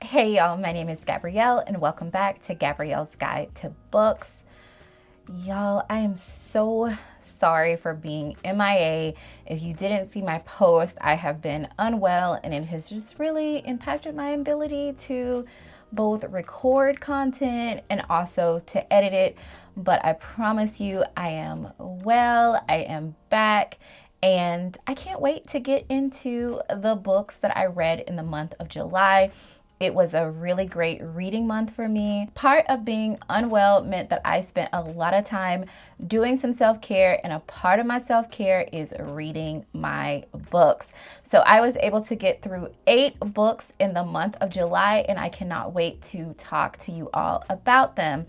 Hey y'all, my name is Gabrielle and welcome back to Gabrielle's Guide to Books. Y'all, I am so sorry for being MIA. If you didn't see my post, I have been unwell and it has just really impacted my ability to both record content and also to edit it. But I promise you, I am well, I am back, and I can't wait to get into the books that I read in the month of July. It was a really great reading month for me. Part of being unwell meant that I spent a lot of time doing some self-care, and a part of my self-care is reading my books. So I was able to get through 8 books in the month of July, and I cannot wait to talk to you all about them.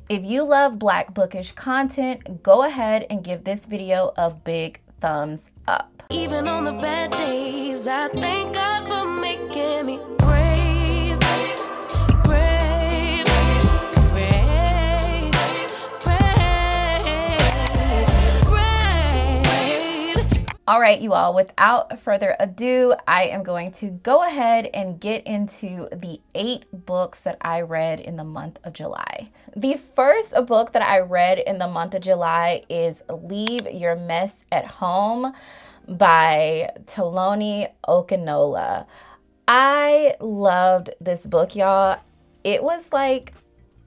If you love Black bookish content, go ahead and give this video a big thumbs up. Even on the bad days, I thank God for making me brave, brave, brave, brave, brave. All right, you all, without further ado, I am going to go ahead and get into the 8 books that I read in the month of July. The first book that I read in the month of July is Leave Your Mess at Home by Tolani Okinola. I loved this book, y'all. It was like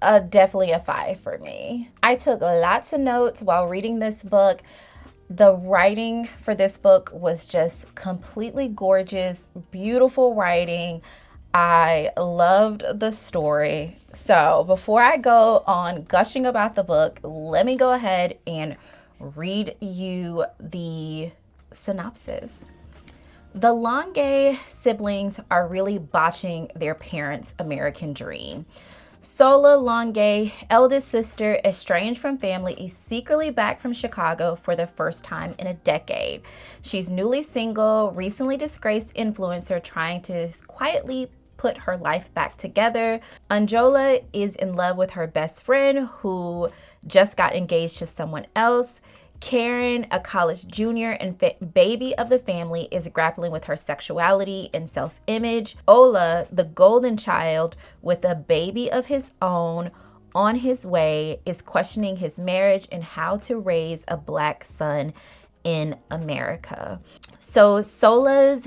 definitely a 5 for me. I took lots of notes while reading this book. The writing for this book was just completely gorgeous, beautiful writing. I loved the story. So before I go on gushing about the book, let me go ahead and read you the synopsis. The Longe siblings are really botching their parents' American dream. Sola Longe, eldest sister, estranged from family, is secretly back from Chicago for the first time in a decade. She's newly single, recently disgraced influencer trying to quietly put her life back together. Anjola is in love with her best friend who just got engaged to someone else. Karen, a college junior and baby of the family, is grappling with her sexuality and self-image. Ola, the golden child with a baby of his own on his way, is questioning his marriage and how to raise a Black son in America. So Sola's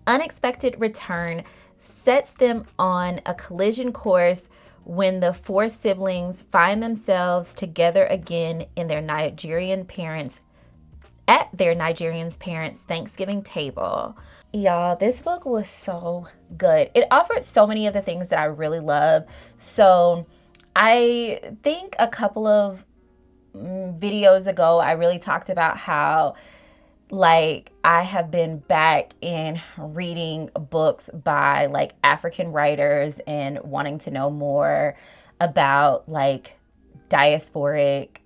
unexpected return sets them on a collision course when the 4 siblings find themselves together again in their Nigerian parents' Thanksgiving table. Y'all, this book was so good. It offered so many of the things that I really love. So I think a couple of videos ago, I really talked about how I have been back in reading books by African writers and wanting to know more about diasporic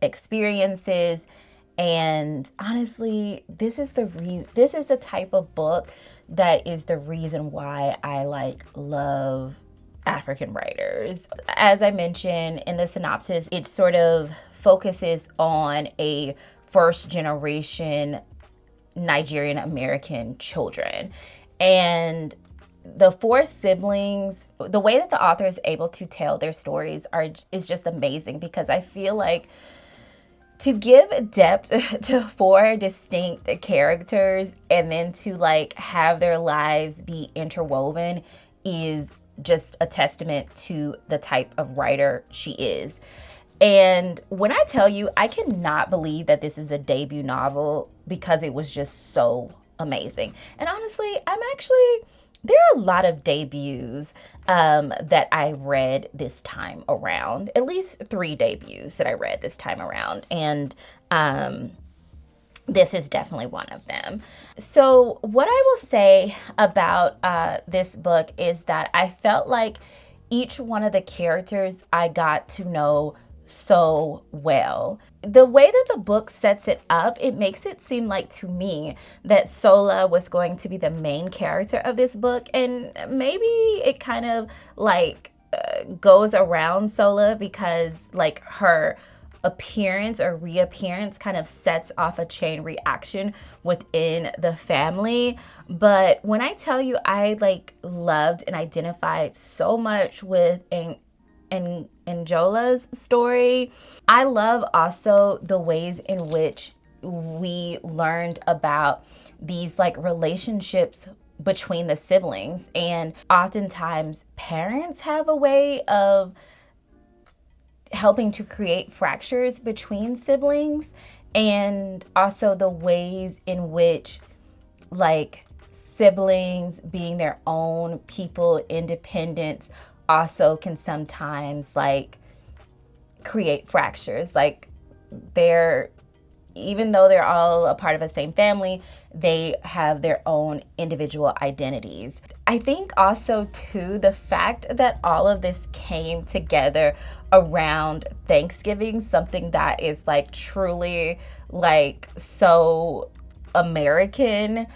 experiences. And honestly, this is the type of book that is the reason why I love African writers. As I mentioned in the synopsis, it sort of focuses on a first generation Nigerian American children. And the 4 siblings, the way that the author is able to tell their stories is just amazing, because I feel like to give depth to 4 distinct characters and then to have their lives be interwoven is just a testament to the type of writer she is. And when I tell you, I cannot believe that this is a debut novel, because it was just so amazing. And honestly, there are a lot of debuts that I read this time around, at least 3 debuts that I read this time around. And this is definitely one of them. So what I will say about this book is that I felt like each one of the characters I got to know so well. The way that the book sets it up, it makes it seem like to me that Sola was going to be the main character of this book, and maybe it kind of goes around Sola because her appearance or reappearance kind of sets off a chain reaction within the family. But when I tell you, I like loved and identified so much with Anjola's story. I love also the ways in which we learned about these like relationships between the siblings, and oftentimes parents have a way of helping to create fractures between siblings, and also the ways in which like siblings being their own people, independence, also can sometimes like create fractures. Like they're, even though they're all a part of the same family, they have their own individual identities. I think also too, the fact that all of this came together around Thanksgiving, something that is like truly like so American,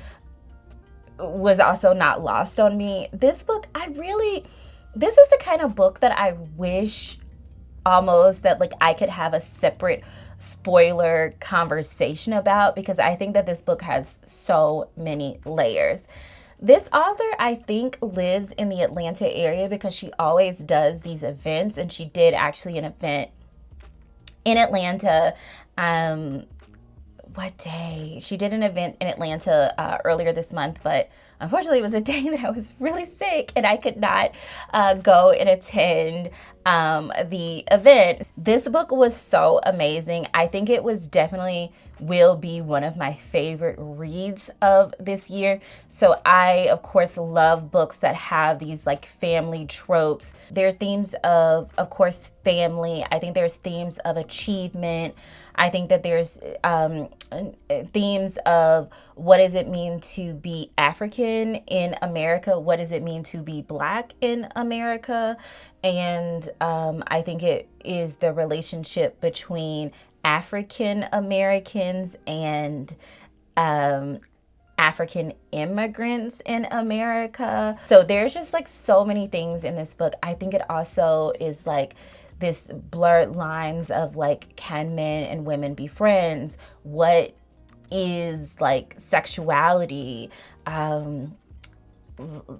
was also not lost on me. This book, this is the kind of book that I wish almost that like I could have a separate spoiler conversation about, because I think that this book has so many layers. This author, I think, lives in the Atlanta area because she always does these events, and she did actually an event in Atlanta. What day? She did an event in Atlanta earlier this month, but unfortunately it was a day that I was really sick and I could not go and attend the event. This book was so amazing. I think it was definitely will be one of my favorite reads of this year. So I, of course, love books that have these like family tropes. There are themes of course, family. I think there's themes of achievement. I think that there's themes of what does it mean to be African in America? What does it mean to be Black in America? And I think it is the relationship between African Americans and African immigrants in America. So there's just like so many things in this book. I think it also is like this blurred lines of like, can men and women be friends? What is like sexuality?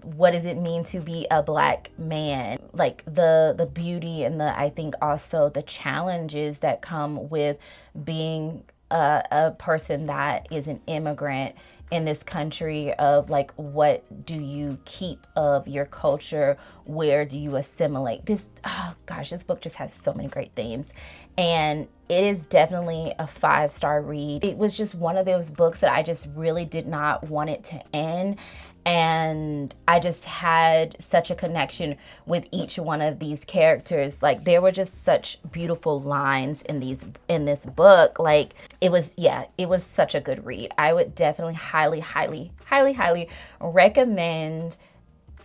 What does it mean to be a Black man? Like the beauty and I think also the challenges that come with being a person that is an immigrant in this country, of like, what do you keep of your culture? Where do you assimilate? This, oh gosh, this book just has so many great themes. And it is definitely a 5-star read. It was just one of those books that I just really did not want it to end. And I just had such a connection with each one of these characters. Like there were just such beautiful lines in this book. Like it was such a good read. I would definitely highly recommend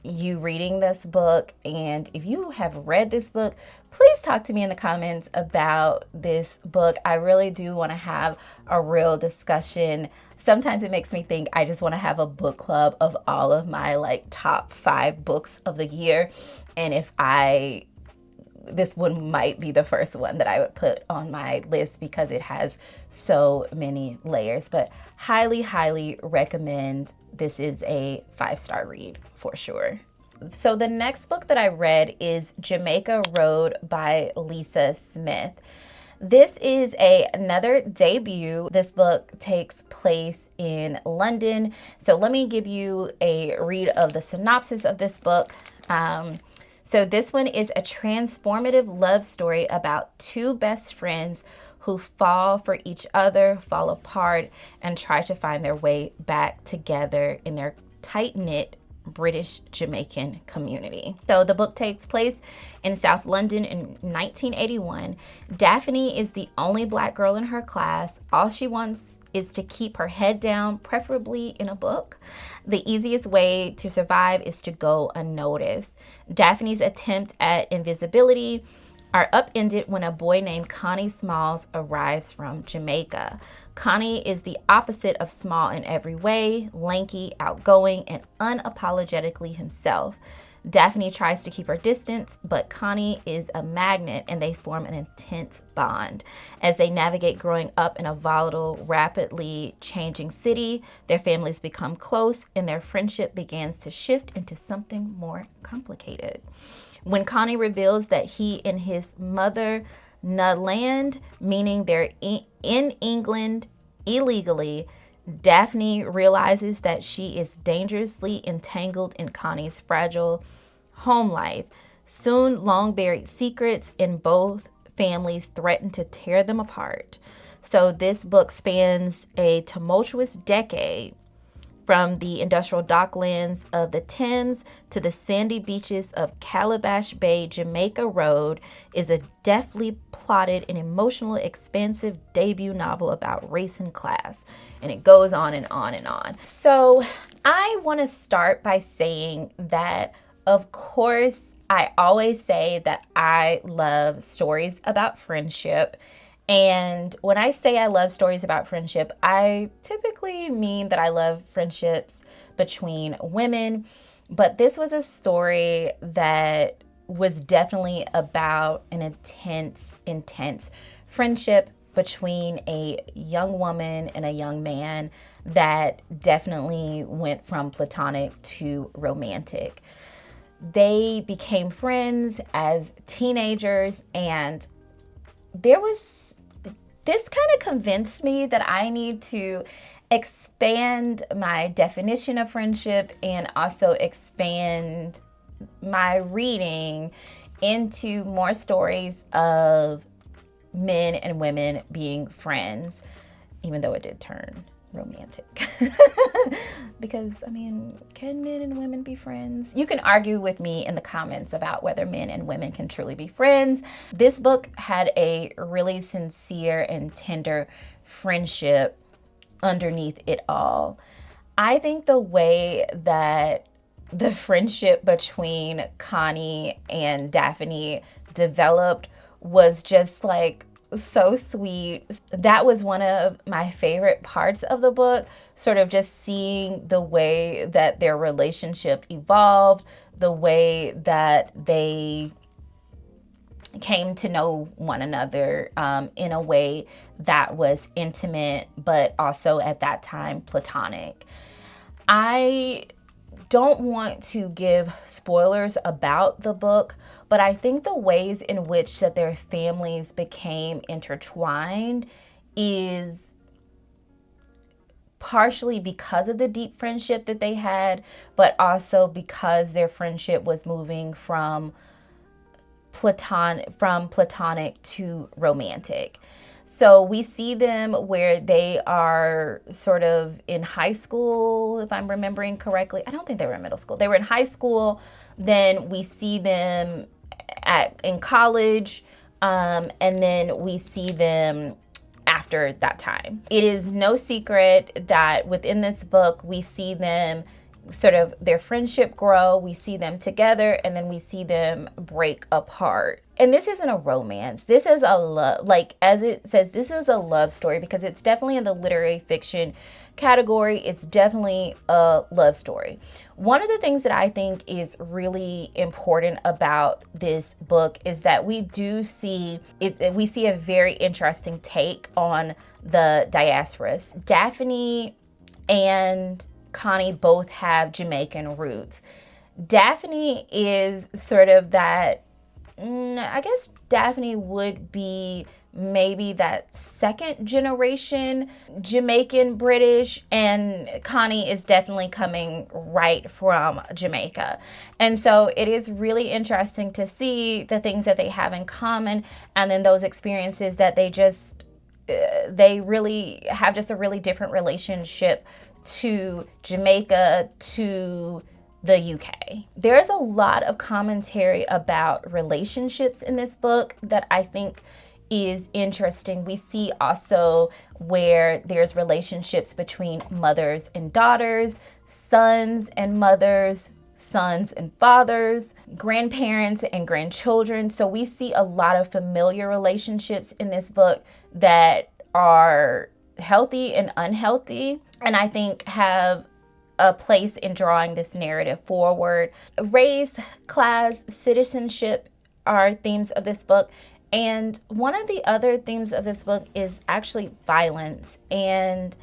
you reading this book. And if you have read this book, please talk to me in the comments about this book. I really do want to have a real discussion. Sometimes it makes me think I just want to have a book club of all of my like top 5 books of the year. And this one might be the first one that I would put on my list because it has so many layers. But highly recommend. This is a 5-star read for sure. So the next book that I read is Jamaica Road by Lisa Smith. This is another debut. This book takes place in London. So let me give you a read of the synopsis of this book. So this one is a transformative love story about 2 best friends who fall for each other, fall apart, and try to find their way back together in their tight-knit British Jamaican community. So the book takes place in South London in 1981. Daphne is the only Black girl in her class. All she wants is to keep her head down, preferably in a book. The easiest way to survive is to go unnoticed. Daphne's attempt at invisibility are upended when a boy named Connie Smalls arrives from Jamaica. Connie is the opposite of Small in every way, lanky, outgoing, and unapologetically himself. Daphne tries to keep her distance, but Connie is a magnet and they form an intense bond. As they navigate growing up in a volatile, rapidly changing city, their families become close and their friendship begins to shift into something more complicated. When Connie reveals that he and his mother land, meaning they're in England illegally, Daphne realizes that she is dangerously entangled in Connie's fragile home life. Soon, long buried secrets in both families threaten to tear them apart. So this book spans a tumultuous decade, from the industrial docklands of the Thames to the sandy beaches of Calabash Bay. Jamaica Road is a deftly plotted and emotionally expansive debut novel about race and class. And it goes on and on and on. So I want to start by saying that, of course, I always say that I love stories about friendship. And when I say I love stories about friendship, I typically mean that I love friendships between women. But this was a story that was definitely about an intense friendship between a young woman and a young man that definitely went from platonic to romantic. They became friends as teenagers, and this kind of convinced me that I need to expand my definition of friendship and also expand my reading into more stories of men and women being friends, even though it did turn romantic. Because, I mean, can men and women be friends? You can argue with me in the comments about whether men and women can truly be friends. This book had a really sincere and tender friendship underneath it all. I think the way that the friendship between Connie and Daphne developed was just like so sweet. That was one of my favorite parts of the book, sort of just seeing the way that their relationship evolved, the way that they came to know one another in a way that was intimate, but also at that time platonic. I don't want to give spoilers about the book, but I think the ways in which that their families became intertwined is partially because of the deep friendship that they had, but also because their friendship was moving from platonic to romantic. So we see them where they are sort of in high school, if I'm remembering correctly. I don't think they were in middle school. They were in high school. Then we see them in college, and then we see them after that time. It is no secret that within this book, we see them sort of their friendship grow, we see them together, and then we see them break apart. And this isn't a romance. This is a love, like as it says, this is a love story because it's definitely in the literary fiction category. It's definitely a love story. One of the things that I think is really important about this book is that we do see it. We see a very interesting take on the diaspora. Daphne and Connie both have Jamaican roots. Daphne is sort of that, I guess Daphne would be maybe that second generation Jamaican British, and Connie is definitely coming right from Jamaica. And so it is really interesting to see the things that they have in common, and then those experiences that they really have just a really different relationship to Jamaica, to the UK. There's a lot of commentary about relationships in this book that I think is interesting. We see also where there's relationships between mothers and daughters, sons and mothers, sons and fathers, grandparents and grandchildren. So we see a lot of familiar relationships in this book that are healthy and unhealthy, and I think have a place in drawing this narrative forward. Race, class, citizenship are themes of this book. And one of the other themes of this book is actually violence. And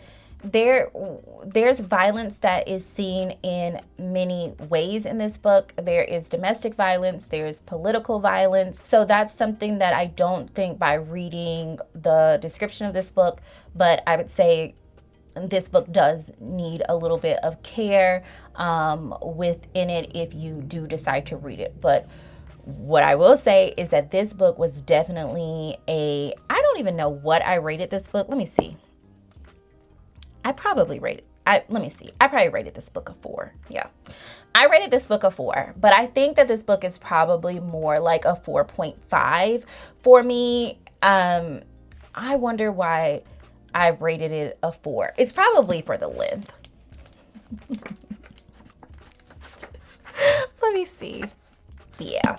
there's violence that is seen in many ways in this book. There is domestic violence, there's political violence. So that's something that I don't think by reading the description of this book, but I would say this book does need a little bit of care within it if you do decide to read it. But what I will say is that this book was definitely I don't even know what I rated this book. Let me see. I probably rated this book a 4. Yeah. I rated this book a 4, but I think that this book is probably more like a 4.5 for me. I wonder why I rated it a 4. It's probably for the length. Let me see. Yeah,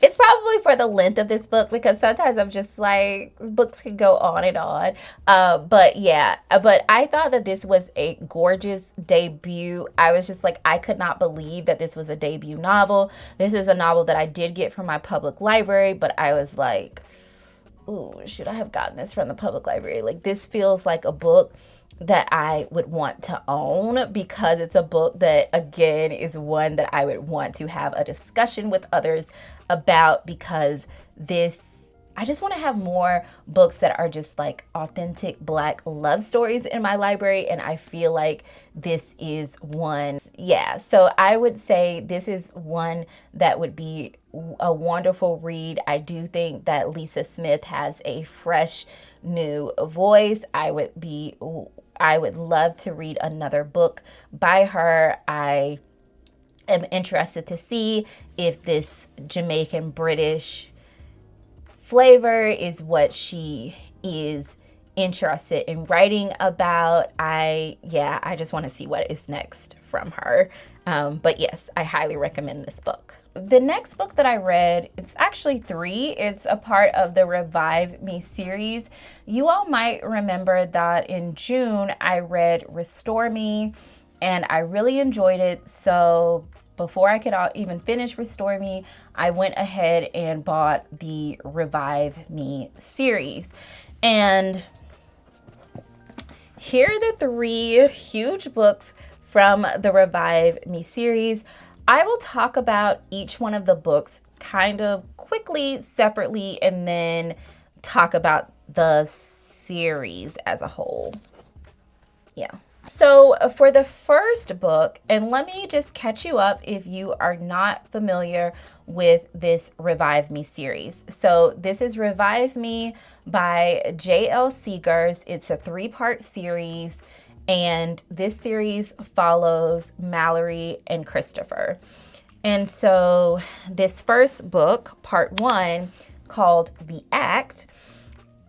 it's probably for the length of this book, because sometimes I'm just like, books can go on and on. But I thought that this was a gorgeous debut. I was just like, I could not believe that this was a debut novel. This is a novel that I did get from my public library, but I was like, ooh, should I have gotten this from the public library? Like, this feels like a book that I would want to own, because it's a book that, again, is one that I would want to have a discussion with others about, because I just want to have more books that are just like authentic Black love stories in my library, and I feel like this is one. Yeah, so I would say this is one that would be a wonderful read. I do think that Lisa Smith has a fresh new voice. I would love to read another book by her. I am interested to see if this Jamaican British flavor is what she is interested in writing about. I just want to see what is next from her. But yes, I highly recommend this book. The next book that I read, it's actually 3. It's a part of the Revive Me series. You all might remember that in June, I read Restore Me, and I really enjoyed it. So before I could even finish Restore Me, I went ahead and bought the Revive Me series. And here are the 3 huge books from the Revive Me series. I will talk about each one of the books kind of quickly, separately, and then talk about the series as a whole. Yeah. So for the first book, and let me just catch you up if you are not familiar with this Revive Me series. So this is Revive Me by J.L. Seegers. It's a 3-part series. And this series follows Mallory and Christopher. And so this first book, part 1, called The Act,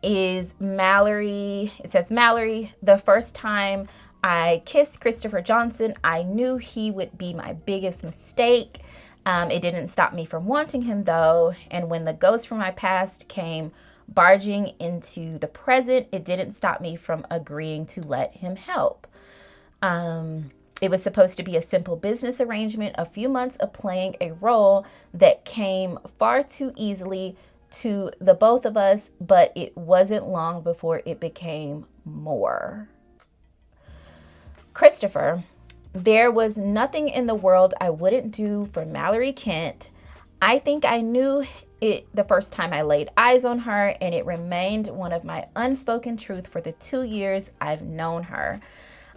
is Mallory. It says, Mallory, the first time I kissed Christopher Johnson, I knew he would be my biggest mistake. It didn't stop me from wanting him, though. And when the ghost from my past came barging into the present, it didn't stop me from agreeing to let him help. It was supposed to be a simple business arrangement, a few months of playing a role that came far too easily to the both of us, but it wasn't long before it became more. Christopher, there was nothing in the world I wouldn't do for Mallory Kent. I think I knew it the first time I laid eyes on her, and it remained one of my unspoken truth for the 2 years I've known her.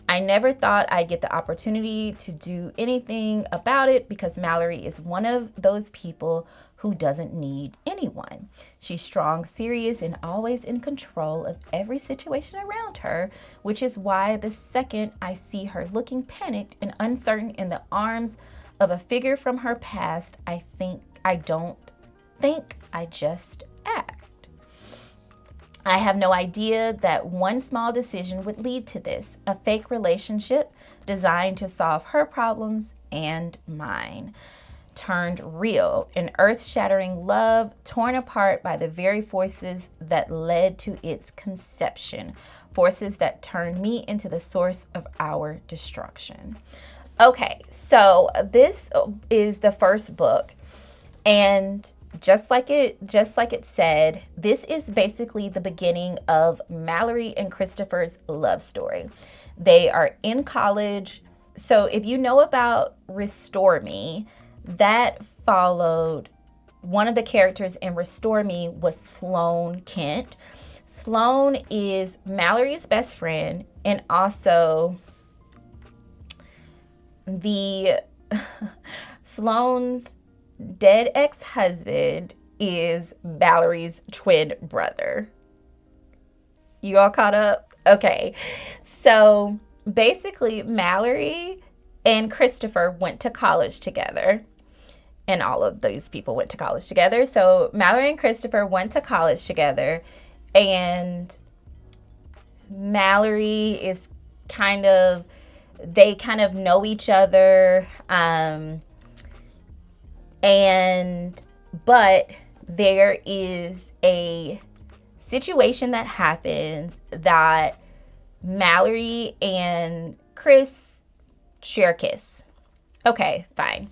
I never thought I'd get the opportunity to do anything about it, because Mallory is one of those people who doesn't need anyone. She's strong, serious, and always in control of every situation around her, which is why the second I see her looking panicked and uncertain in the arms of a figure from her past, I don't think, I just act. I have no idea that one small decision would lead to this, a fake relationship designed to solve her problems and mine, turned real, an earth-shattering love torn apart by the very forces that led to its conception, forces that turned me into the source of our destruction. Okay, so this is the first book, and just like it said, this is basically the beginning of Mallory and Christopher's love story. They are in college. So if you know about Restore Me, that followed one of the characters in Restore Me was Sloane Kent. Sloane is Mallory's best friend and also the Sloane's dead ex-husband is Mallory's twin brother. You all caught up? Okay. So basically, Mallory and Christopher went to college together. And all of these people went to college together. So Mallory and Christopher went to college together. And Mallory is they kind of know each other. But there is a situation that happens that Mallory and Chris share a kiss. Okay, fine.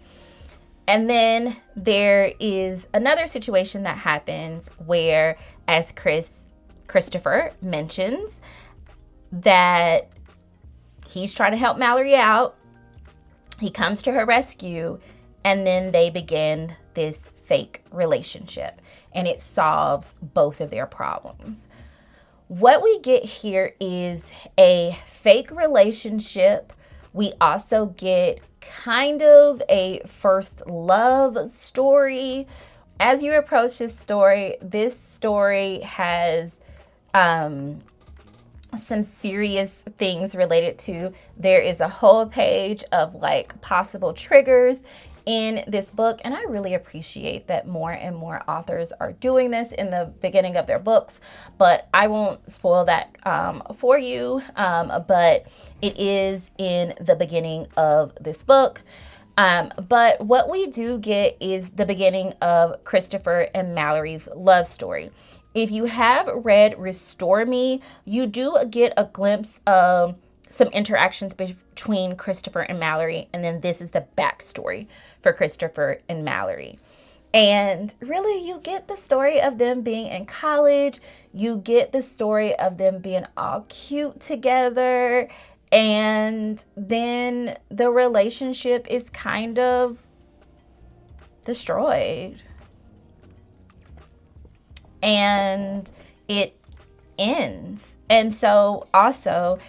And then there is another situation that happens where, as Christopher mentions, that he's trying to help Mallory out. He comes to her rescue, and then they begin this fake relationship, and it solves both of their problems. What we get here is a fake relationship. We also get kind of a first love story. As you approach this story has some serious things related to. There is a whole page of like possible triggers in this book, and I really appreciate that more and more authors are doing this in the beginning of their books, but I won't spoil that for you, but it is in the beginning of this book. But what we do get is the beginning of Christopher and Mallory's love story. If you have read Restore Me, you do get a glimpse of some interactions between Christopher and Mallory, and then this is the backstory for Christopher and Mallory. And really, you get the story of them being in college, you get the story of them being all cute together, and then the relationship is kind of destroyed. And it ends. And so also,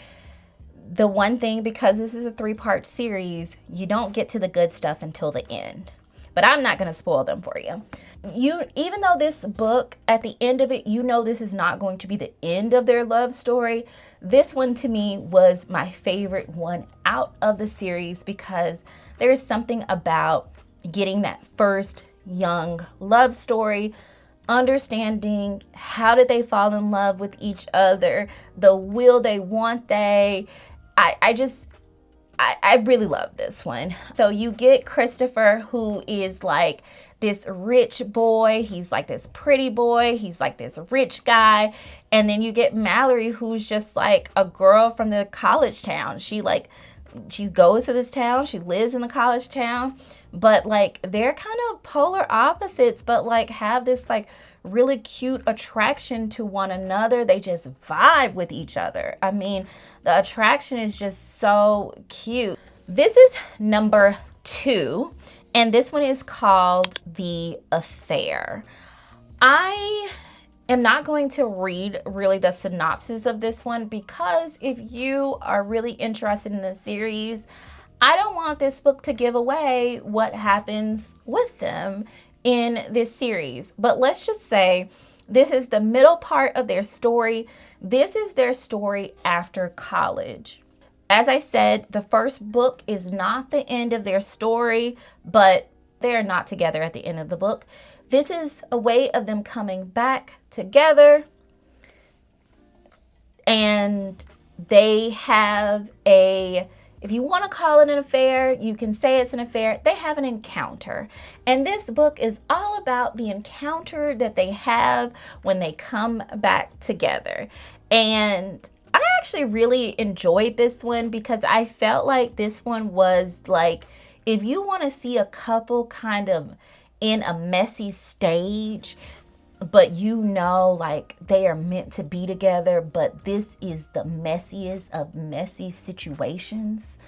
the one thing, because this is a 3-part series, you don't get to the good stuff until the end. But I'm not going to spoil them for you. Even though this book, at the end of it, you know this is not going to be the end of their love story, this one to me was my favorite one out of the series, because there's something about getting that first young love story, understanding how did they fall in love with each other, the will they, want they. I really love this one. So you get Christopher, who is like this rich boy. He's like this pretty boy. He's like this rich guy. And then you get Mallory, who's just like a girl from the college town. She goes to this town. She lives in the college town. But like they're kind of polar opposites, but like have this like really cute attraction to one another. They just vibe with each other. I mean, the attraction is just so cute. This is number 2, and this one is called The Affair. I am not going to read really the synopsis of this one, because if you are really interested in the series, I don't want this book to give away what happens with them in this series. But let's just say this is the middle part of their story. This is their story after college. As I said, the first book is not the end of their story, but they're not together at the end of the book. This is a way of them coming back together, and they have if you want to call it an affair, you can say it's an affair. They have an encounter. And this book is all about the encounter that they have when they come back together. And I actually really enjoyed this one because I felt like this one was like, if you want to see a couple kind of in a messy stage, but you know, like they are meant to be together, but this is the messiest of messy situations.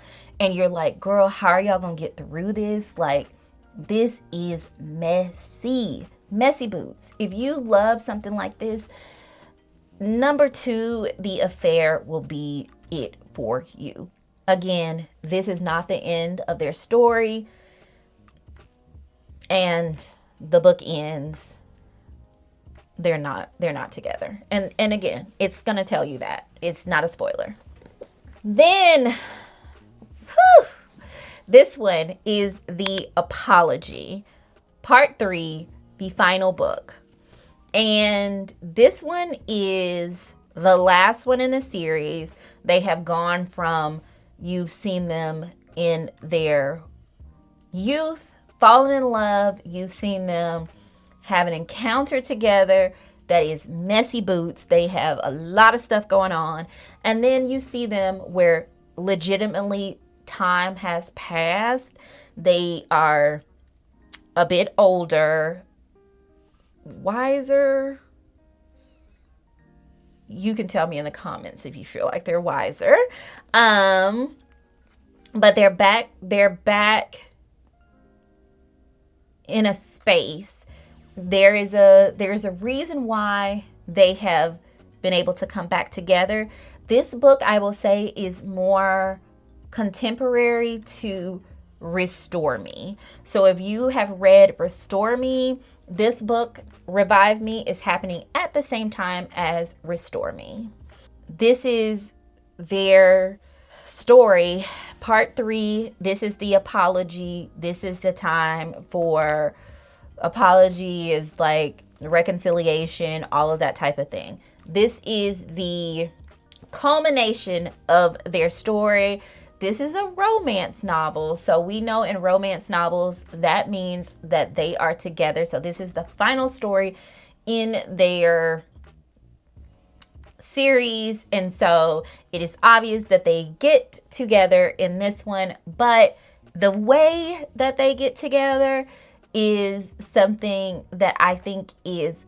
And you're like, girl, how are y'all gonna get through this? Like, this is messy. Messy boots. If you love something like this, number 2, The Affair will be it for you. Again, this is not the end of their story. And the book ends. They're not together. And again, it's gonna tell you that. It's not a spoiler. Then this one is The Apology, Part 3, the final book. And this one is the last one in the series. They have gone from, you've seen them in their youth, fallen in love. You've seen them have an encounter together that is messy boots. They have a lot of stuff going on. And then you see them where legitimately time has passed. They are a bit older, wiser. You can tell me in the comments if you feel like they're wiser. But they're back in a space. There is a reason why they have been able to come back together. This book, I will say, is more contemporary to Restore Me. So if you have read Restore Me, this book, Revive Me, is happening at the same time as Restore Me. This is their story, part 3. This is the apology. This is the time for apology, is like reconciliation, all of that type of thing. This is the culmination of their story. This is a romance novel. So we know in romance novels, that means that they are together. So this is the final story in their series. And so it is obvious that they get together in this one. But the way that they get together is something that I think it's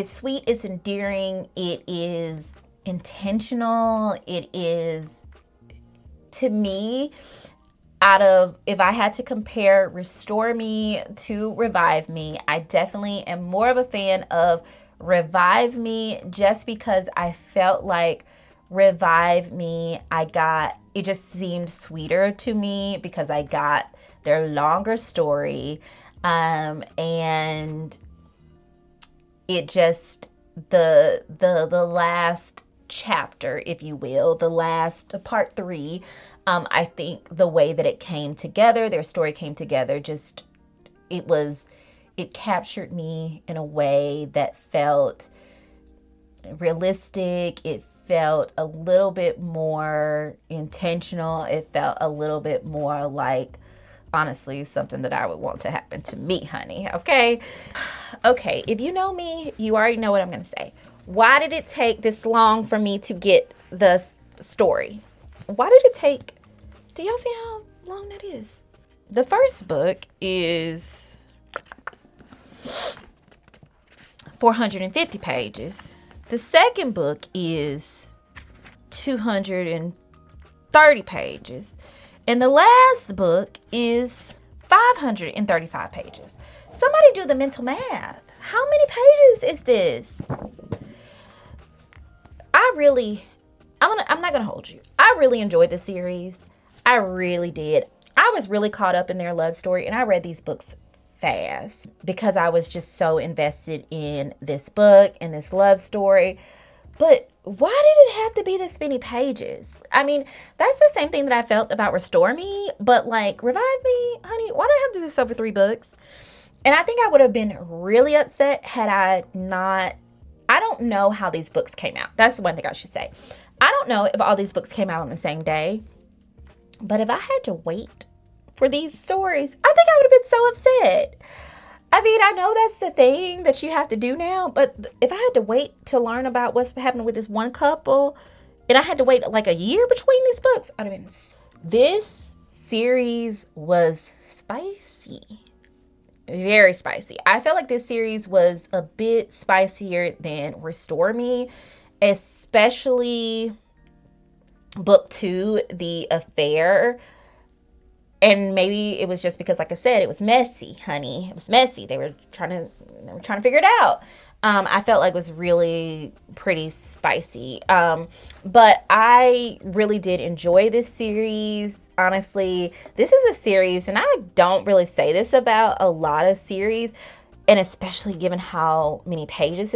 sweet, it's endearing, it is intentional, it is, to me, if I had to compare Restore Me to Revive Me, I definitely am more of a fan of Revive Me, just because I felt like Revive Me, it just seemed sweeter to me because I got their longer story. And it just, the last chapter, if you will, the last part 3, I think the way that it came together, their story came together, just, it captured me in a way that felt realistic. It felt a little bit more intentional. It felt a little bit more like, honestly, something that I would want to happen to me, honey. Okay. If you know me, you already know what I'm going to say. Why did it take this long for me to get the story? Why did it take? Do y'all see how long that is? The first book is 450 pages. The second book is 230 pages. And the last book is 535 pages. Somebody do the mental math. How many pages is this? I'm not going to hold you. I really enjoyed the series. I really did. I was really caught up in their love story, and I read these books fast because I was just so invested in this book and this love story. But why did it have to be this many pages? I mean, that's the same thing that I felt about Restore Me, but like Revive Me, honey, why do I have to do this over 3 books? And I think I would have been really upset had I not. I don't know how these books came out. That's the one thing I should say. I don't know if all these books came out on the same day, but if I had to wait for these stories, I think I would have been so upset. I mean, I know that's the thing that you have to do now, but if I had to wait to learn about what's happening with this one couple and I had to wait like a year between these books. I'd have been. This series was spicy, very spicy. I felt like this series was a bit spicier than Restore Me, especially book 2, The Affair. And maybe it was just because, like I said, it was messy, honey. It was messy. They were trying to figure it out. I felt like it was really pretty spicy. But I really did enjoy this series. Honestly, this is a series, and I don't really say this about a lot of series, and especially given how many pages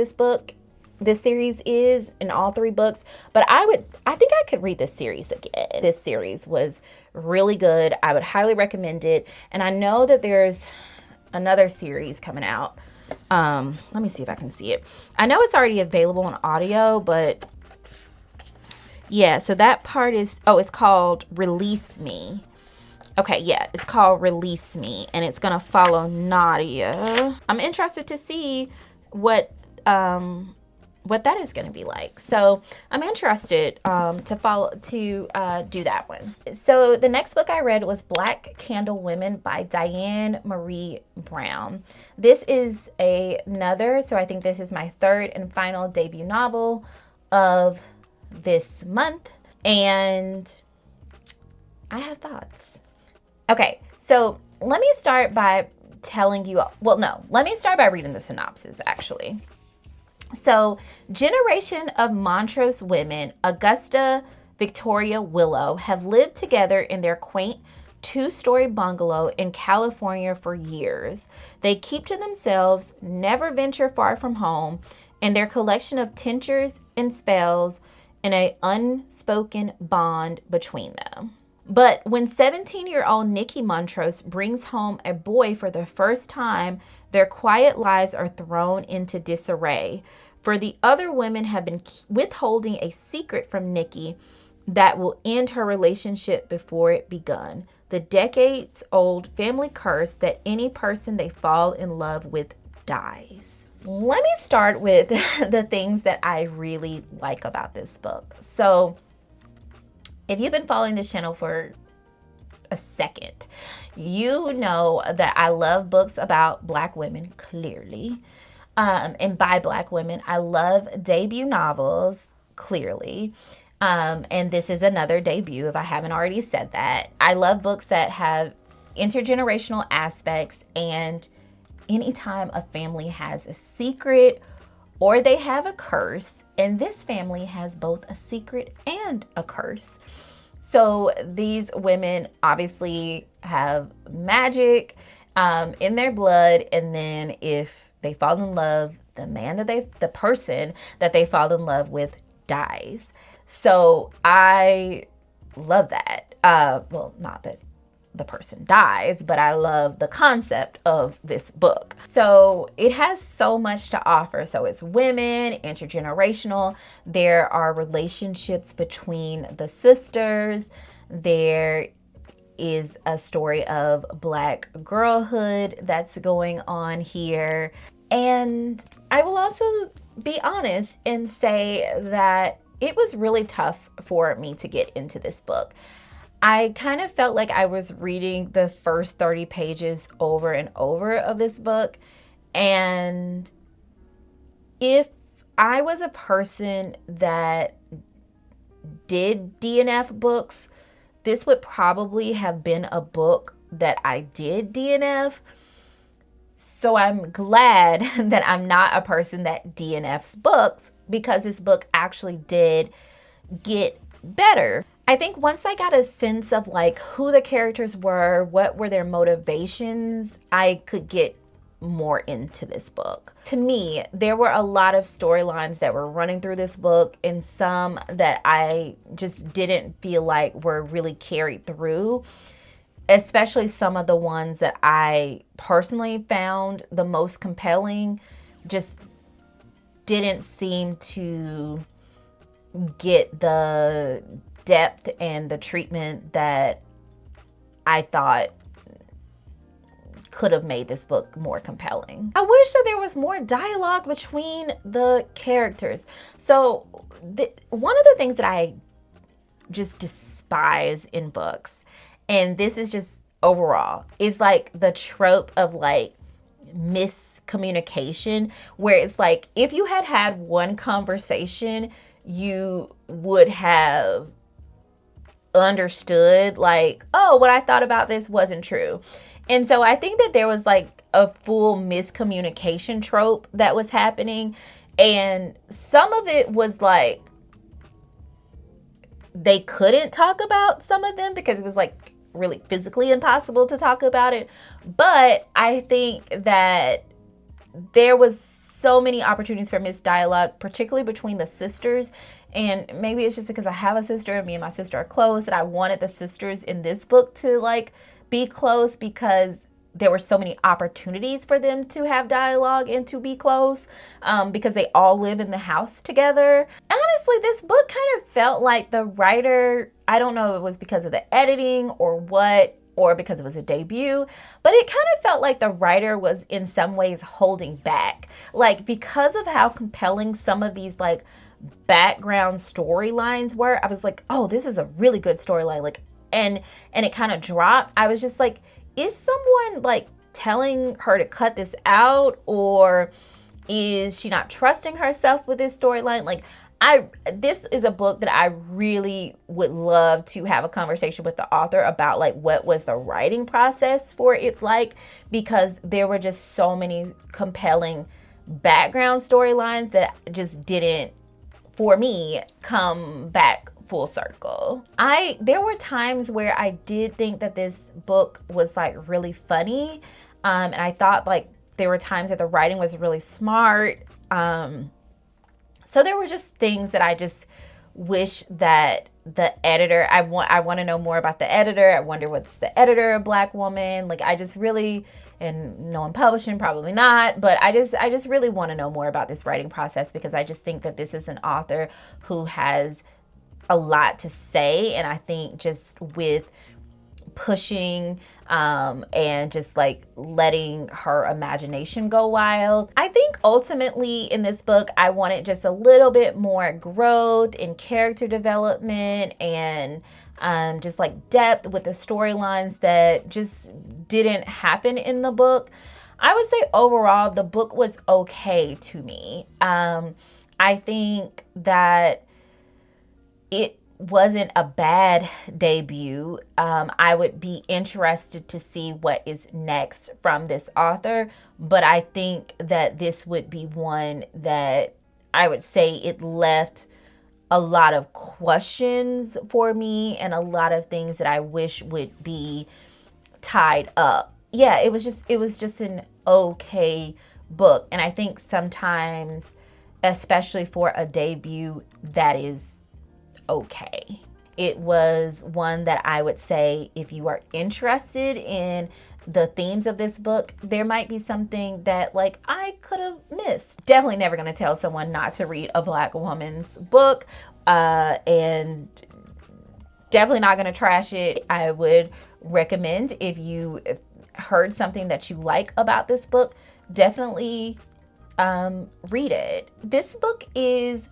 this series is in all 3 books. But I think I could read this series again. This series was really good. I would highly recommend it. And I know that there's another series coming out. Let me see if I can see it. I know it's already available on audio, but yeah, so that part is, it's called Release Me. Okay, yeah, it's called Release Me, and it's gonna follow Nadia. I'm interested to see what that is going to be like. So I'm interested to do that one. So the next book I read was Black Candle Women by Diane Marie Brown. This is another, so I think this is my 3rd and final debut novel of this month, and I have thoughts. Okay, so let me start by reading the synopsis, actually. So, generation of Montrose women, Augusta, Victoria, Willow, have lived together in their quaint 2-story bungalow in California for years. They keep to themselves, never venture far from home, and their collection of tinctures and spells in an unspoken bond between them. But when 17-year-old Nikki Montrose brings home a boy for the first time, their quiet lives are thrown into disarray. For the other women have been withholding a secret from Nikki that will end her relationship before it begun. The decades-old family curse that any person they fall in love with dies. Let me start with the things that I really like about this book. So, if you've been following this channel for a second, you know that I love books about Black women, clearly. And by Black women, I love debut novels, clearly. And this is another debut, if I haven't already said that. I love books that have intergenerational aspects, and anytime a family has a secret or they have a curse, and this family has both a secret and a curse. So these women obviously have magic in their blood, and then if they fall in love, the person that they fall in love with dies. So I love that. Not that the person dies, but I love the concept of this book. So it has so much to offer. So it's women, intergenerational. There are relationships between the sisters. There is a story of Black girlhood that's going on here. And I will also be honest and say that it was really tough for me to get into this book. I kind of felt like I was reading the first 30 pages over and over of this book. And if I was a person that did DNF books, this would probably have been a book that I did DNF. So I'm glad that I'm not a person that DNFs books, because this book actually did get better. I think once I got a sense of like who the characters were, what were their motivations, I could get more into this book. To me, there were a lot of storylines that were running through this book, and some that I just didn't feel like were really carried through, especially some of the ones that I personally found the most compelling just didn't seem to get the depth and the treatment that I thought could have made this book more compelling. I wish that there was more dialogue between the characters. So one of the things that I just despise in books, and this is just overall, is like the trope of like miscommunication, where it's like if you had had one conversation, you would have understood like, oh, what I thought about this wasn't true. And so I think that there was like a full miscommunication trope that was happening. And some of it was like they couldn't talk about some of them because it was like really physically impossible to talk about it. But I think that there was so many opportunities for misdialogue, particularly between the sisters. And maybe it's just because I have a sister and me and my sister are close, that I wanted the sisters in this book to like be close, because there were so many opportunities for them to have dialogue and to be close, because they all live in the house together. Honestly, this book kind of felt like the writer, I don't know if it was because of the editing or what, or because it was a debut, but it kind of felt like the writer was in some ways holding back. Like, because of how compelling some of these like background storylines were, I was like, oh, this is a really good storyline. Like, and it kind of dropped. I was just like, is someone like telling her to cut this out, or is she not trusting herself with this storyline? Like, this is a book that I really would love to have a conversation with the author about, like, what was the writing process for it like, because there were just so many compelling background storylines that just didn't, for me, come back full circle. There were times where I did think that this book was like really funny, and I thought like there were times that the writing was really smart. So there were just things that I just wish that the editor, I want to know more about the editor. I wonder, what's the editor a Black woman? Like, I just really, and no one publishing, probably not, but I just really want to know more about this writing process, because I just think that this is an author who has a lot to say. And I think just with pushing and just like letting her imagination go wild, I think ultimately in this book I wanted just a little bit more growth in character development and just like depth with the storylines that just didn't happen in the book. I would say overall the book was okay to me. I think that it wasn't a bad debut. I would be interested to see what is next from this author, but I think that this would be one that I would say it left a lot of questions for me and a lot of things that I wish would be tied up. Yeah, it was just an okay book, and I think sometimes, especially for a debut, that is okay. It was one that I would say, if you are interested in the themes of this book, there might be something that like I could have missed. Definitely never going to tell someone not to read a Black woman's book, and definitely not going to trash it. I would recommend, if you heard something that you like about this book, definitely read it. This book is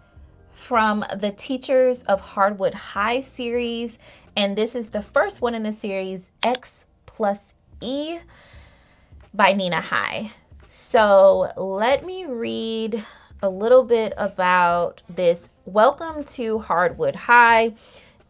from the Teachers of Hardwood High series, and this is the first one in the series, X plus E by Nina High. So let me read a little bit about this. Welcome to Hardwood High.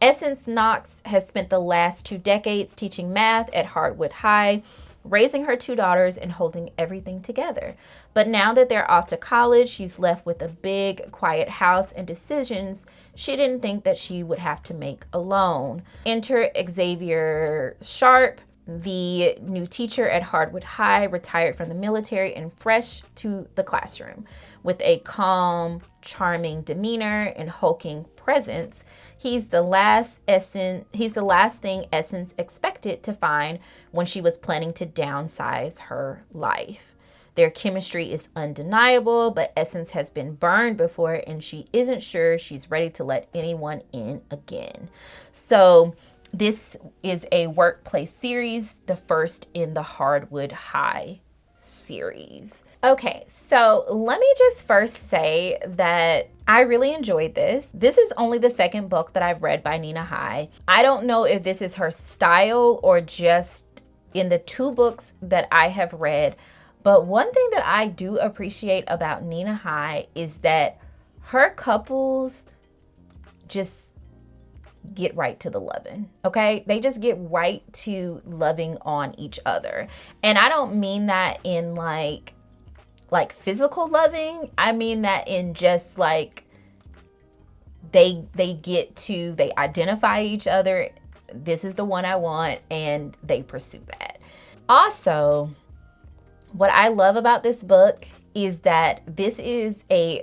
Essence Knox has spent the last 2 decades teaching math at Hardwood High, raising her 2 daughters and holding everything together. But now that they're off to college, she's left with a big, quiet house and decisions she didn't think that she would have to make alone. Enter Xavier Sharp, the new teacher at Hardwood High, retired from the military and fresh to the classroom. With a calm, charming demeanor and hulking presence, he's the last thing Essence expected to find when she was planning to downsize her life. Their chemistry is undeniable, but Essence has been burned before and she isn't sure she's ready to let anyone in again. So This is a workplace series, the first in the Hardwood High series. Okay, so let me just first say that I really enjoyed this. This is only the second book that I've read by Nina High. I don't know if this is her style or just in the two books that I have read, but one thing that I do appreciate about Nina High is that her couples just get right to the loving. Okay, they just get right to loving on each other, and I don't mean that in like physical loving. I mean that in just like they identify each other. This is the one I want, and they pursue that. Also, what I love about this book is that this is a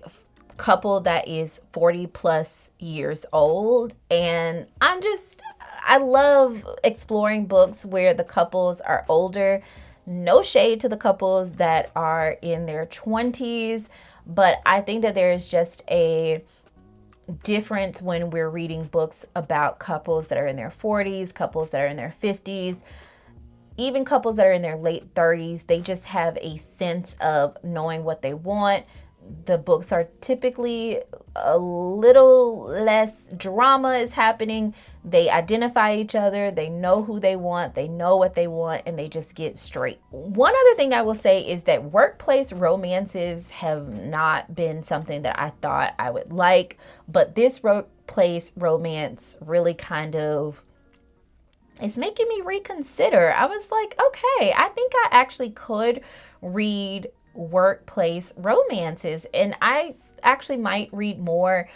couple that is 40 plus years old, and I love exploring books where the couples are older. No shade to the couples that are in their 20s, but I think that there is just a difference when we're reading books about couples that are in their 40s, couples that are in their 50s, even couples that are in their late 30s. They just have a sense of knowing what they want. The books are typically a little less drama is happening. They identify each other, they know who they want, they know what they want, and they just get straight. One other thing I will say is that workplace romances have not been something that I thought I would like, but this workplace romance really kind of is making me reconsider. I was like, okay, I think I actually could read workplace romances, and I actually might read more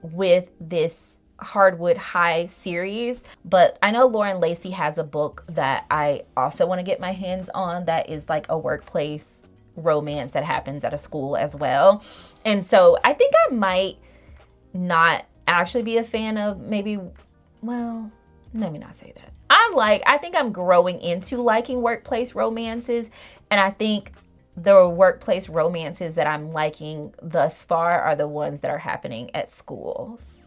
with this Hardwood High series. But I know Lauren Lacey has a book that I also want to get my hands on that is like a workplace romance that happens at a school as well. And so I think I might not actually be a fan of, maybe, well, let me not say that. I think I'm growing into liking workplace romances, and I think the workplace romances that I'm liking thus far are the ones that are happening at schools.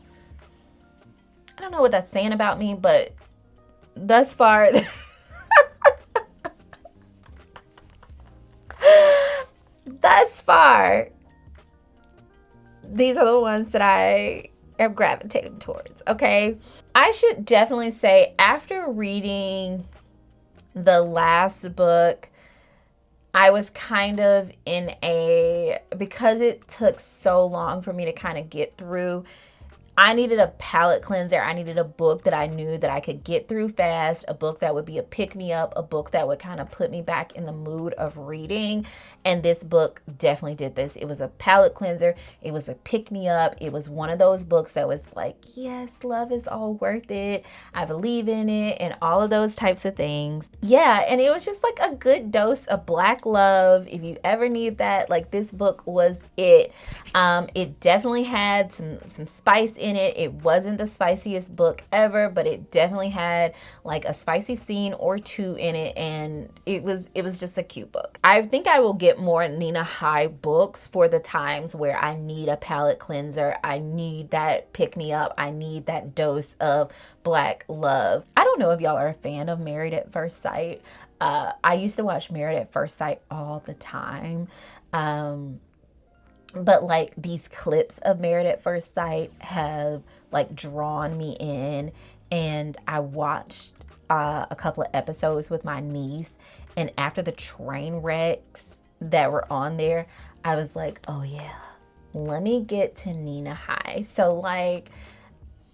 I don't know what that's saying about me, but thus far, thus far, these are the ones that I am gravitating towards, okay? I should definitely say, after reading the last book, I was kind of in because it took so long for me to kind of get through, I needed a palate cleanser. I needed a book that I knew that I could get through fast, a book that would be a pick-me-up, a book that would kind of put me back in the mood of reading. And this book definitely did this. It was a palate cleanser. It was a pick-me-up. It was one of those books that was like, yes, love is all worth it. I believe in it, and all of those types of things. Yeah, and it was just like a good dose of Black love. If you ever need that, like, this book was it. It definitely had some spice in it. It wasn't the spiciest book ever, but it definitely had like a spicy scene or two in it, and it was just a cute book. I think I will get more Nina High books for the times where I need a palate cleanser, I need that pick me up, I need that dose of Black love. I don't know if y'all are a fan of Married at First Sight. I used to watch Married at First Sight all the time. But like these clips of Married at First Sight have like drawn me in, and I watched a couple of episodes with my niece, and after the train wrecks that were on there, I was like, oh yeah, let me get to Nina High. So like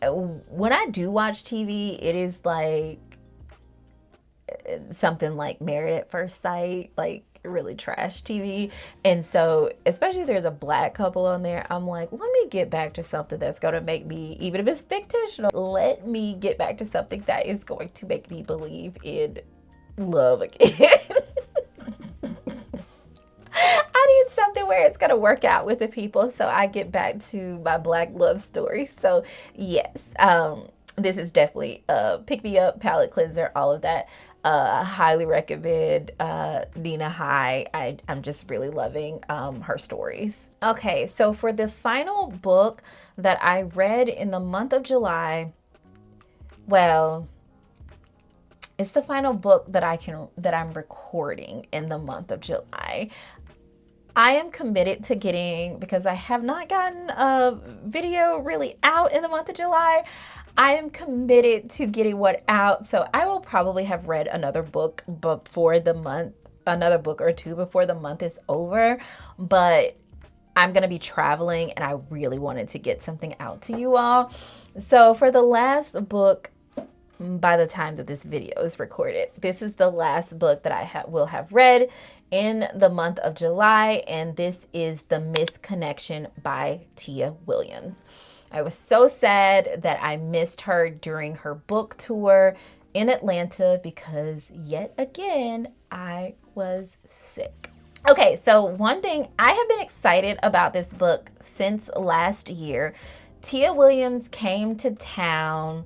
when I do watch TV, it is like something like Married at First Sight, like really trash TV. And so especially if there's a Black couple on there, I'm like, let me get back to something that's going to make me, even if it's fictional, let me get back to something that is going to make me believe in love again. I need something where it's going to work out with the people, so I get back to my Black love story. So yes, this is definitely a pick me up, palate cleanser, all of that. Highly recommend Nina High. I'm just really loving her stories. Okay, so for the final book that I read in the month of July, well, it's the final book that I'm recording in the month of July. I am committed to getting, because I have not gotten a video really out in the month of July, I am committed to getting one out. So I will probably have read another book before the month, another book or two before the month is over. But I'm going to be traveling and I really wanted to get something out to you all. So for the last book, by the time that this video is recorded, this is the last book that I will have read in the month of July, and this is The Misconnection by Tia Williams. I was so sad that I missed her during her book tour in Atlanta because yet again, I was sick. Okay, so one thing, I have been excited about this book since last year. Tia Williams came to town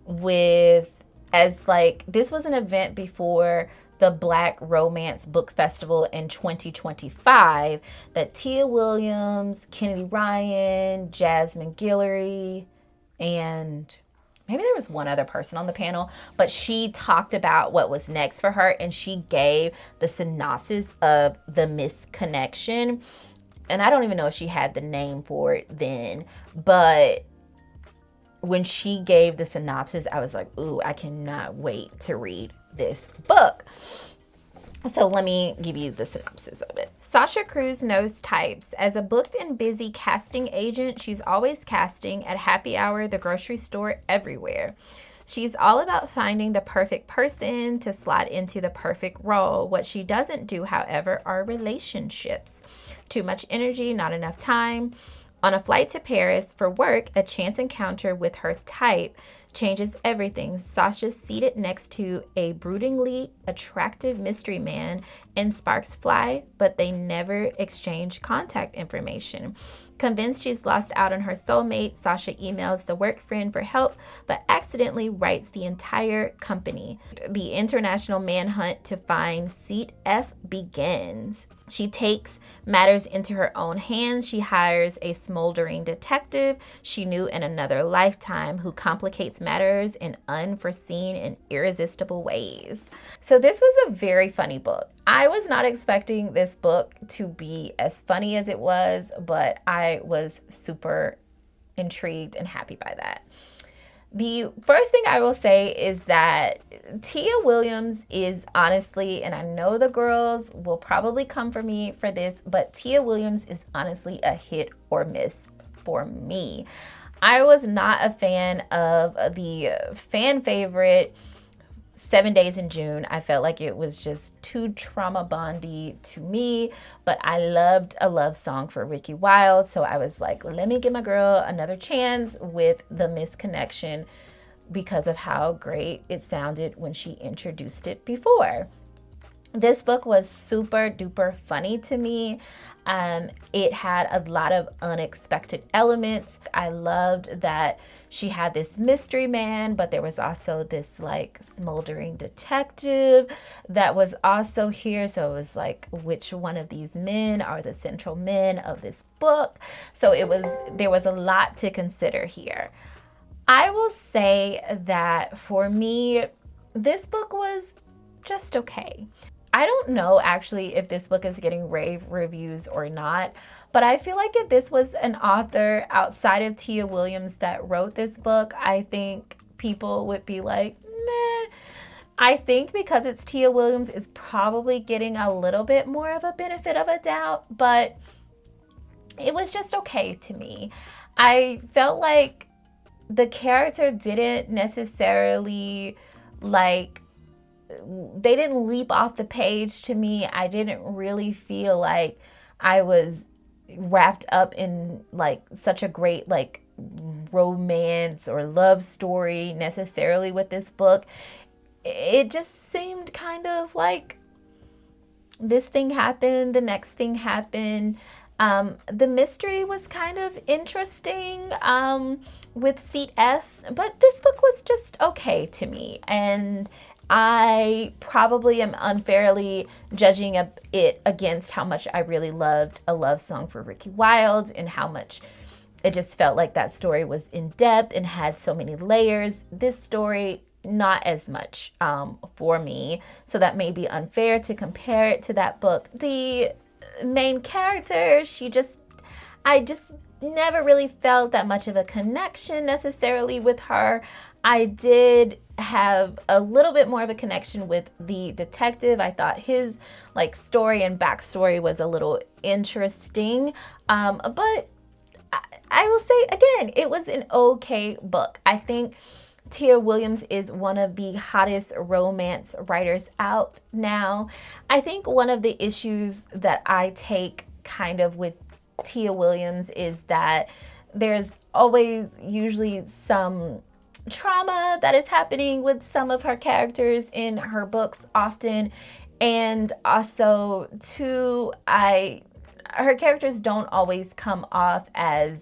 with, as like, this was an event before the Black Romance Book Festival in 2025 that Tia Williams, Kennedy Ryan, Jasmine Guillory, and maybe there was one other person on the panel, but she talked about what was next for her, and she gave the synopsis of The Misconnection. And I don't even know if she had the name for it then, but when she gave the synopsis, I was like, ooh, I cannot wait to read this book. So let me give you the synopsis of it. Sasha Cruz knows types. As a booked and busy casting agent, she's always casting at happy hour, the grocery store, everywhere. She's all about finding the perfect person to slot into the perfect role. What she doesn't do, however, are relationships. Too much energy, not enough time. On a flight to Paris for work, a chance encounter with her type changes everything. Sasha's seated next to a broodingly attractive mystery man, and sparks fly, but they never exchange contact information. Convinced she's lost out on her soulmate, Sasha emails the work friend for help, but accidentally writes the entire company. The international manhunt to find Seat F begins. She takes matters into her own hands. She hires a smoldering detective she knew in another lifetime who complicates matters in unforeseen and irresistible ways. So this was a very funny book. I was not expecting this book to be as funny as it was, but I was super intrigued and happy by that. The first thing I will say is that Tia Williams is honestly, and I know the girls will probably come for me for this, but Tia Williams is honestly a hit or miss for me. I was not a fan of the fan favorite 7 Days in June. I felt like it was just too trauma bondy to me, but I loved A Love Song for Ricky Wilde. So I was like, let me give my girl another chance with The Misconnection because of how great it sounded when she introduced it before. This book was super duper funny to me. It had a lot of unexpected elements. I loved that she had this mystery man, but there was also this like smoldering detective that was also here. So it was like, which one of these men are the central men of this book? So there was a lot to consider here. I will say that for me, this book was just okay. I don't know actually if this book is getting rave reviews or not, but I feel like if this was an author outside of Tia Williams that wrote this book, I think people would be like, meh. I think because it's Tia Williams, it's probably getting a little bit more of a benefit of a doubt, but it was just okay to me. I felt like the character didn't necessarily they didn't leap off the page to me. I didn't really feel like I was wrapped up in like such a great like romance or love story necessarily with this book. It just seemed kind of like this thing happened, the next thing happened. The mystery was kind of interesting with Seat F, but this book was just okay to me. And I probably am unfairly judging it against how much I really loved A Love Song for Ricky Wilde and how much It just felt like that story was in depth and had so many layers. This story, not as much for me. So that may be unfair to compare it to that book. The main character, I just never really felt that much of a connection necessarily with her. I did have a little bit more of a connection with the detective. I thought his like story and backstory was a little interesting. But I will say again, it was an okay book. I think Tia Williams is one of the hottest romance writers out now. I think one of the issues that I take kind of with Tia Williams is that there's always usually some trauma that is happening with some of her characters in her books often. And also too, her characters don't always come off as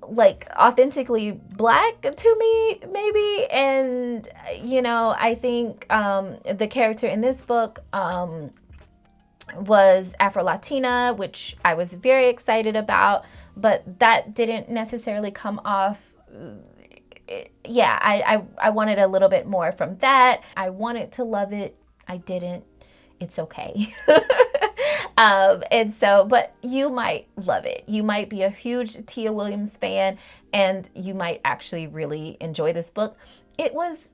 like authentically black to me, maybe. And I think the character in this book was Afro-Latina, which I was very excited about, but that didn't necessarily come off. I wanted a little bit more from that. I wanted to love it. I didn't. It's okay. And so, but you might love it. You might be a huge Tia Williams fan, and you might actually really enjoy this book. It was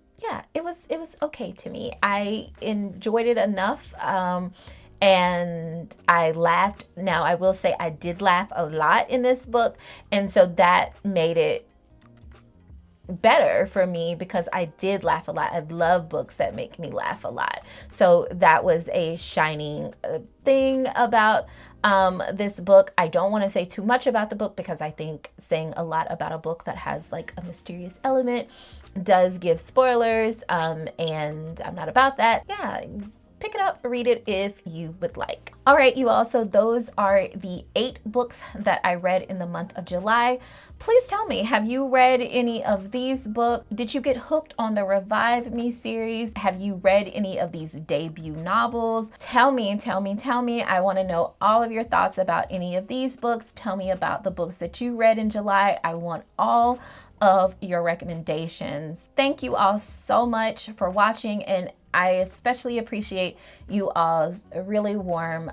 okay to me. I enjoyed it enough. And I laughed. Now, I will say I did laugh a lot in this book, and so that made it better for me because I did laugh a lot. I love books that make me laugh a lot. So that was a shining thing about this book. I don't want to say too much about the book because I think saying a lot about a book that has like a mysterious element does give spoilers, and I'm not about that. Yeah. Pick it up, read it if you would like. All right, you all, so those are the 8 books that I read in the month of July. Please tell me, have you read any of these books? Did you get hooked on the Revive Me series? Have you read any of these debut novels? Tell me. I want to know all of your thoughts about any of these books. Tell me about the books that you read in July. I want all of your recommendations. Thank you all so much for watching, and I especially appreciate you all's really warm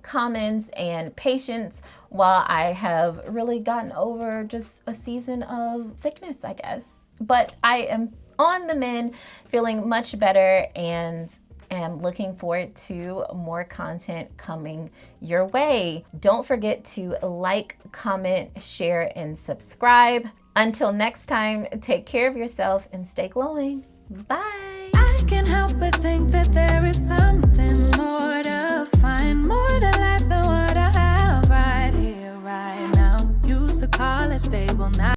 comments and patience while I have really gotten over just a season of sickness, I guess. But I am on the mend, feeling much better, and am looking forward to more content coming your way. Don't forget to like, comment, share, and subscribe. Until next time, take care of yourself and stay glowing. Bye. I can't help but think